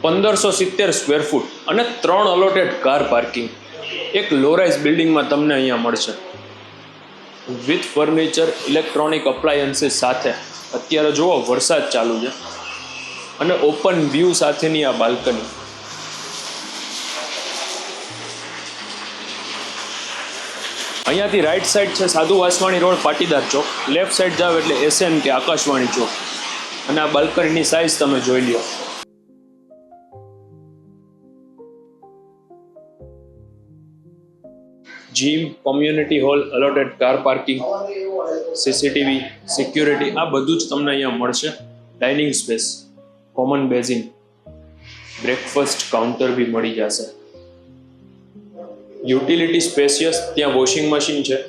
1570 square foot અને 3 allotted car parking એક લોરાઇઝ બિલ્ડિંગમાં તમને અહીંયા મળશે. વિથ ફર્નિચર, ઇલેક્ટ્રોનિક અપ્લાયન્સીસ સાથે. અત્યારે જુઓ વરસાદ ચાલુ છે અને ઓપન વ્યૂ સાથેની આ બાલ્કની. અહીંયાથી રાઈટ સાઈડ છે સાધુ વાસવાણી રોડ, પાટીદાર ચોક. લેફ્ટ સાઈડ જાવ એટલે SN કે આકાશવાણી ચોક. અને આ બાલ્કનીની સાઇઝ તમે જોઈ લ્યો. Gym, community hall, allotted car parking, CCTV, security, આ બધું જ તમને અહીંયા મળશે. Dining space, common basin, breakfast counter બી મળી જશે. યુટિલિટી સ્પેશિયસ, ત્યાં વોશિંગ મશીન છે,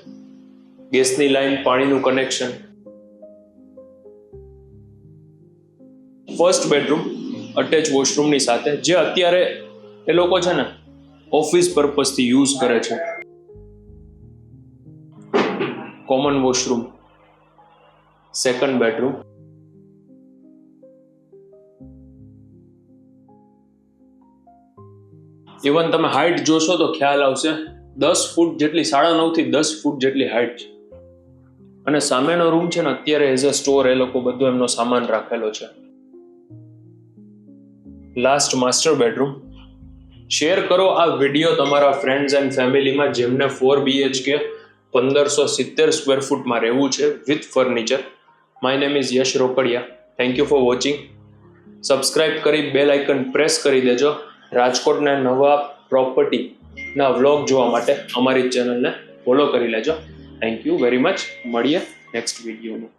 ગેસની લાઈન, પાણીનું કનેક્શન. ફર્સ્ટ બેડરૂમ અટેચ વોશરૂમની સાથે, જે અત્યારે એ લોકો છે ને ઓફિસ પર્પઝથી યુઝ કરે છે. Common washroom, second bedroom. Even તમે હાઇટ જોશો તો ખ્યાલ આવશે, 10 ફૂટ જેટલી, 9.5 થી 10 ફૂટ જેટલી હાઇટ છે. અને સામેનો રૂમ છે ને અત્યારે એઝ અ સ્ટોર એ લોકો બધો એમનો સામાન રાખેલો છે. Last master bedroom. શેર કરો આ વિડીયો તમારા ફ્રેન્ડ્સ એન્ડ ફેમિલીમાં જેમને 4 BHK 1570 સ્ક્વેર ફૂટમાં રહેવું છે with furniture. My name is Yash Rokadiya. Thank you for watching. Subscribe કરી બેલ આઇકન પ્રેસ કરી દેજો. રાજકોટના નવા પ્રોપર્ટીના વ્લોગ જોવા માટે અમારી ચેનલને ફોલો કરી લેજો. Thank you very much. મળીએ નેક્સ્ટ વિડીયોમાં.